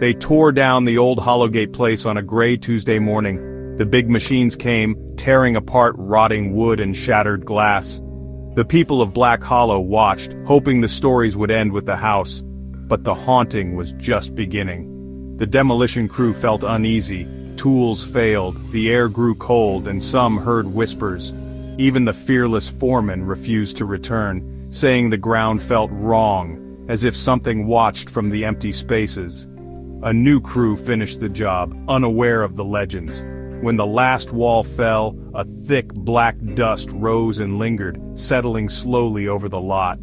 They tore down the old Hollowgate Place on a gray Tuesday morning. The big machines came, tearing apart rotting wood and shattered glass. The people of Black Hollow watched, hoping the stories would end with the house. But the haunting was just beginning. The demolition crew felt uneasy. Tools failed, the air grew cold, and some heard whispers. Even the fearless foreman refused to return, saying the ground felt wrong, as if something watched from the empty spaces. A new crew finished the job, unaware of the legends. When the last wall fell, a thick black dust rose and lingered, settling slowly over the lot.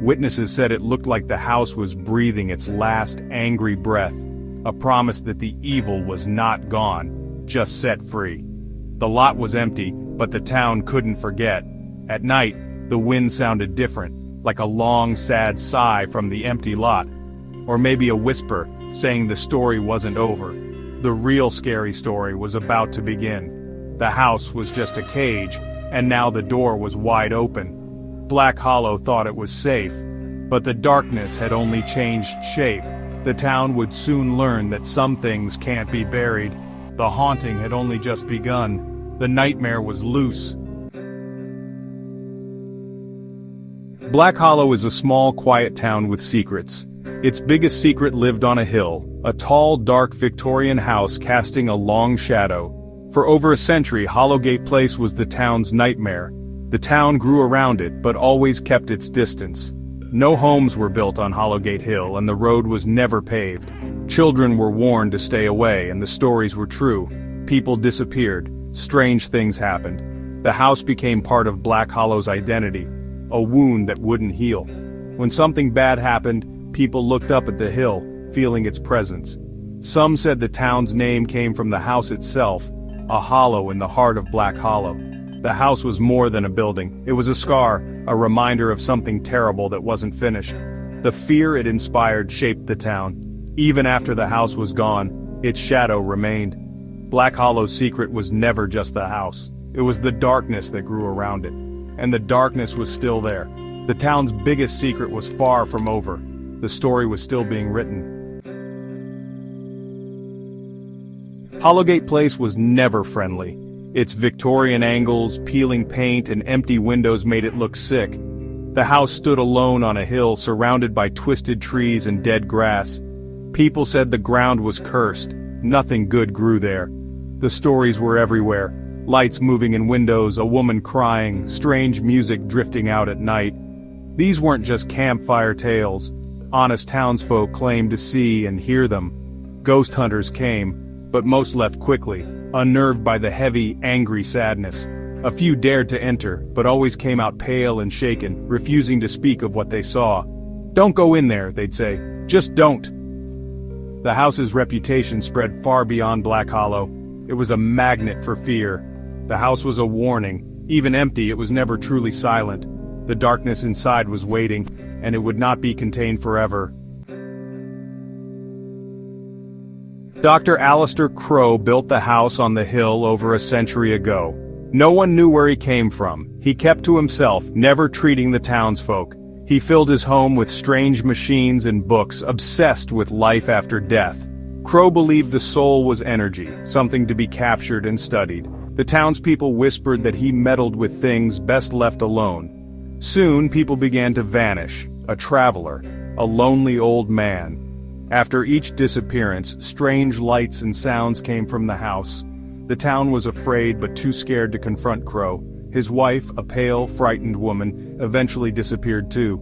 Witnesses said it looked like the house was breathing its last angry breath, a promise that the evil was not gone, just set free. The lot was empty, but the town couldn't forget. At night, the wind sounded different, like a long, sad sigh from the empty lot. Or maybe a whisper, saying the story wasn't over. The real scary story was about to begin. The house was just a cage, and now the door was wide open. Black Hollow thought it was safe, but the darkness had only changed shape. The town would soon learn that some things can't be buried. The haunting had only just begun. The nightmare was loose. Black Hollow is a small, quiet town with secrets. Its biggest secret lived on a hill, a tall, dark Victorian house casting a long shadow. For over a century, Hollowgate Place was the town's nightmare. The town grew around it, but always kept its distance. No homes were built on Hollowgate Hill, and the road was never paved. Children were warned to stay away, and the stories were true. People disappeared. Strange things happened. The house became part of Black Hollow's identity, a wound that wouldn't heal. When something bad happened, people looked up at the hill, feeling its presence. Some said the town's name came from the house itself, a hollow in the heart of Black Hollow. The house was more than a building. It was a scar, a reminder of something terrible that wasn't finished. The fear it inspired shaped the town. Even after the house was gone, its shadow remained. Black Hollow's secret was never just the house. It was the darkness that grew around it. And the darkness was still there. The town's biggest secret was far from over. The story was still being written. Hollowgate Place was never friendly. Its Victorian angles, peeling paint, and empty windows made it look sick. The house stood alone on a hill surrounded by twisted trees and dead grass. People said the ground was cursed. Nothing good grew there. The stories were everywhere. Lights moving in windows, a woman crying, strange music drifting out at night. These weren't just campfire tales. Honest townsfolk claimed to see and hear them. Ghost hunters came, but most left quickly, unnerved by the heavy, angry sadness. A few dared to enter, but always came out pale and shaken, refusing to speak of what they saw. "Don't go in there," they'd say. "Just don't." The house's reputation spread far beyond Black Hollow. It was a magnet for fear. The house was a warning. Even empty, it was never truly silent. The darkness inside was waiting, and it would not be contained forever. Dr. Alistair Crow built the house on the hill over a century ago. No one knew where he came from. He kept to himself, never treating the townsfolk. He filled his home with strange machines and books, obsessed with life after death. Crow believed the soul was energy, something to be captured and studied. The townspeople whispered that he meddled with things best left alone. Soon people began to vanish, a traveler, a lonely old man. After each disappearance, strange lights and sounds came from the house. The town was afraid but too scared to confront Crow. His wife, a pale, frightened woman, eventually disappeared too.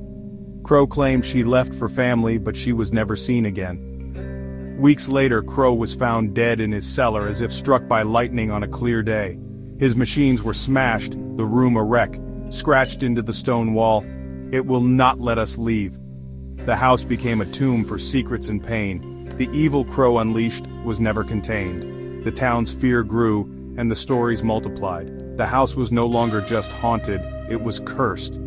Crow claimed she left for family, but she was never seen again. Weeks later, Crow was found dead in his cellar as if struck by lightning on a clear day. His machines were smashed, the room a wreck, scratched into the stone wall. "It will not let us leave." The house became a tomb for secrets and pain. The evil Crow unleashed was never contained. The town's fear grew, and the stories multiplied. The house was no longer just haunted, it was cursed.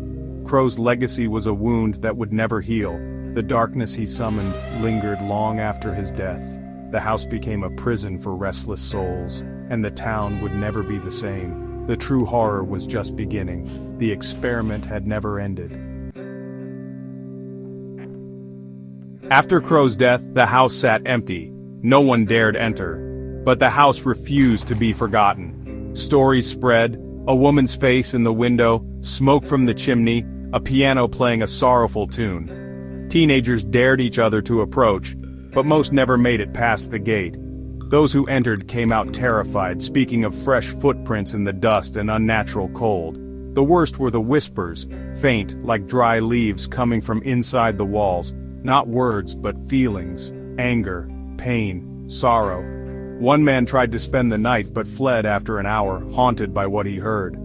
Crow's legacy was a wound that would never heal. The darkness he summoned lingered long after his death. The house became a prison for restless souls, and the town would never be the same. The true horror was just beginning. The experiment had never ended. After Crow's death, the house sat empty. No one dared enter. But the house refused to be forgotten. Stories spread, a woman's face in the window, smoke from the chimney, a piano playing a sorrowful tune. Teenagers dared each other to approach, but most never made it past the gate. Those who entered came out terrified, speaking of fresh footprints in the dust and unnatural cold. The worst were the whispers, faint like dry leaves coming from inside the walls, not words but feelings, anger, pain, sorrow. One man tried to spend the night but fled after an hour, haunted by what he heard.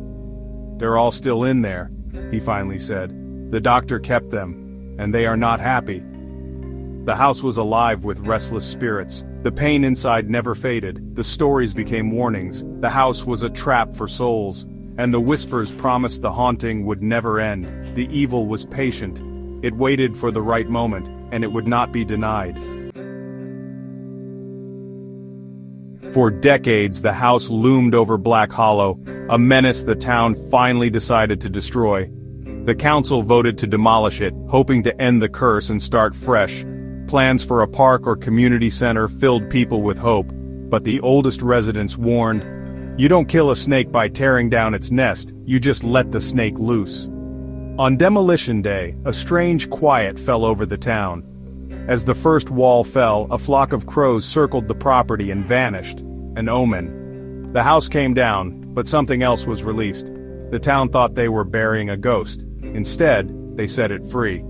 "They're all still in there," he finally said. "The doctor kept them, and they are not happy." The house was alive with restless spirits. The pain inside never faded, the stories became warnings, the house was a trap for souls, and the whispers promised the haunting would never end. The evil was patient. It waited for the right moment, and it would not be denied. For decades, the house loomed over Black Hollow, a menace the town finally decided to destroy. The council voted to demolish it, hoping to end the curse and start fresh. Plans for a park or community center filled people with hope, but the oldest residents warned, "You don't kill a snake by tearing down its nest, you just let the snake loose." On demolition day, a strange quiet fell over the town. As the first wall fell, a flock of crows circled the property and vanished, an omen. The house came down, but something else was released. The town thought they were burying a ghost. Instead, they set it free.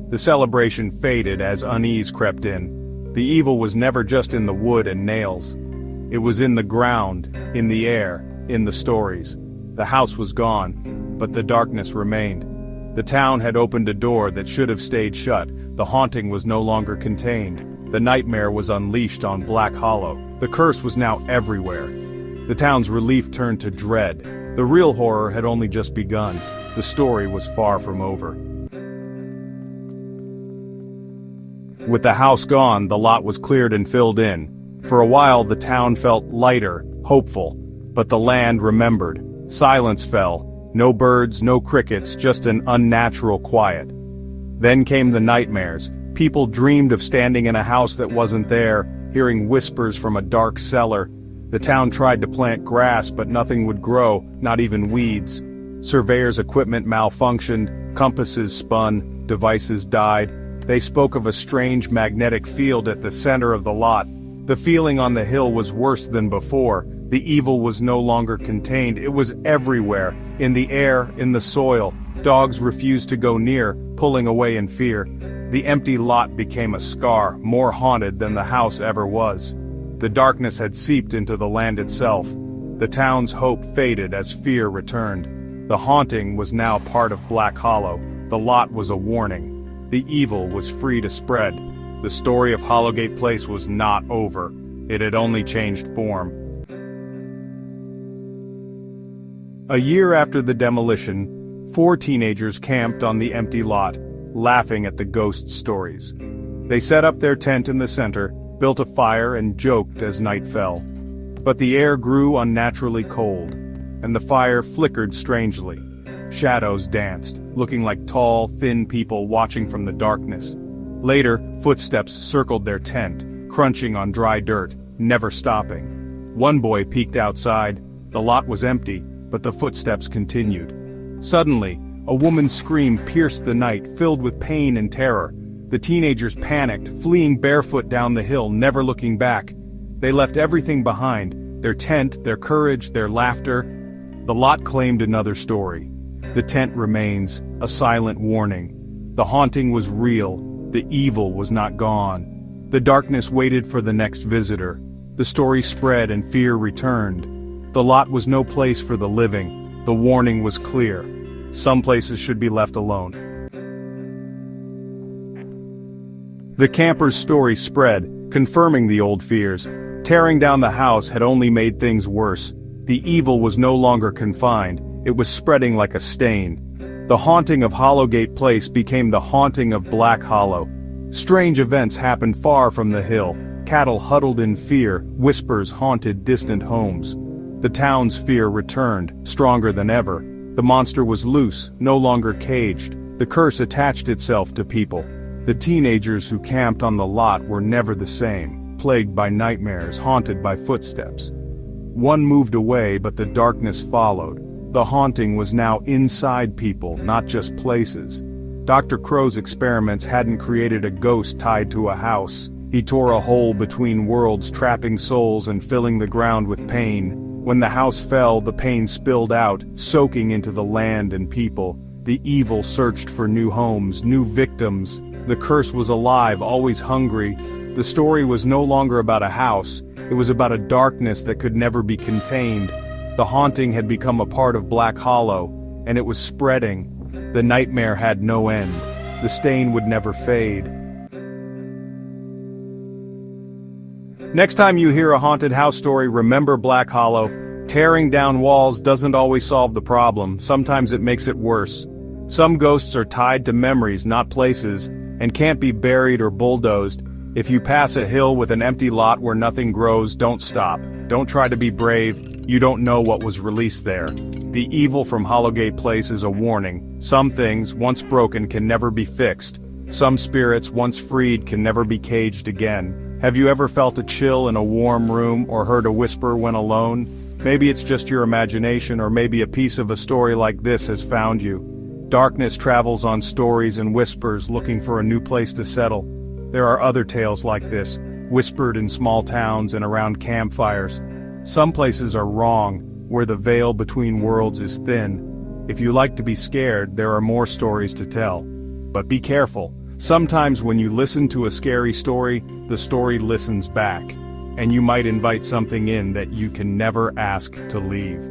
The celebration faded as unease crept in. The evil was never just in the wood and nails. It was in the ground, in the air, in the stories. The house was gone, but the darkness remained. The town had opened a door that should have stayed shut. The haunting was no longer contained. The nightmare was unleashed on Black Hollow. The curse was now everywhere. The town's relief turned to dread. The real horror had only just begun. The story was far from over. With the house gone, the lot was cleared and filled in. For a while, the town felt lighter, hopeful. But the land remembered. Silence fell. No birds, no crickets, just an unnatural quiet. Then came the nightmares. People dreamed of standing in a house that wasn't there, hearing whispers from a dark cellar. The town tried to plant grass, but nothing would grow, not even weeds. Surveyors' equipment malfunctioned, compasses spun, devices died. They spoke of a strange magnetic field at the center of the lot. The feeling on the hill was worse than before. The evil was no longer contained, it was everywhere, in the air, in the soil. Dogs refused to go near, pulling away in fear. The empty lot became a scar, more haunted than the house ever was. The darkness had seeped into the land itself. The town's hope faded as fear returned. The haunting was now part of Black Hollow. The lot was a warning. The evil was free to spread. The story of Hollowgate Place was not over. It had only changed form. A year after the demolition, 4 teenagers camped on the empty lot, laughing at the ghost stories. They set up their tent in the center, built a fire and joked as night fell. But the air grew unnaturally cold, and the fire flickered strangely. Shadows danced, looking like tall, thin people watching from the darkness. Later, footsteps circled their tent, crunching on dry dirt, never stopping. One boy peeked outside. The lot was empty, but the footsteps continued. Suddenly, a woman's scream pierced the night, filled with pain and terror. The teenagers panicked, fleeing barefoot down the hill, never looking back. They left everything behind, their tent, their courage, their laughter. The lot claimed another story. The tent remains, a silent warning. The haunting was real, the evil was not gone. The darkness waited for the next visitor. The story spread and fear returned. The lot was no place for the living. The warning was clear. Some places should be left alone. The campers' story spread, confirming the old fears. Tearing down the house had only made things worse. The evil was no longer confined. It was spreading like a stain. The haunting of Hollowgate Place became the haunting of Black Hollow. Strange events happened far from the hill. Cattle huddled in fear, whispers haunted distant homes. The town's fear returned, stronger than ever. The monster was loose, no longer caged. The curse attached itself to people. The teenagers who camped on the lot were never the same, plagued by nightmares, haunted by footsteps. One moved away, but the darkness followed. The haunting was now inside people, not just places. Dr. Crow's experiments hadn't created a ghost tied to a house. He tore a hole between worlds, trapping souls and filling the ground with pain. When the house fell, the pain spilled out, soaking into the land and people. The evil searched for new homes, new victims. The curse was alive, always hungry. The story was no longer about a house, it was about a darkness that could never be contained. The haunting had become a part of Black Hollow, and it was spreading. The nightmare had no end. The stain would never fade. Next time you hear a haunted house story, remember Black Hollow. Tearing down walls doesn't always solve the problem, sometimes it makes it worse. Some ghosts are tied to memories, not places, and can't be buried or bulldozed. If you pass a hill with an empty lot where nothing grows, don't stop. Don't try to be brave, you don't know what was released there. The evil from Hollowgate Place is a warning. Some things, once broken, can never be fixed. Some spirits, once freed, can never be caged again. Have you ever felt a chill in a warm room or heard a whisper when alone? Maybe it's just your imagination, or maybe a piece of a story like this has found you. Darkness travels on stories and whispers, looking for a new place to settle. There are other tales like this, whispered in small towns and around campfires. Some places are wrong, where the veil between worlds is thin. If you like to be scared, there are more stories to tell. But be careful. Sometimes when you listen to a scary story, the story listens back, and you might invite something in that you can never ask to leave.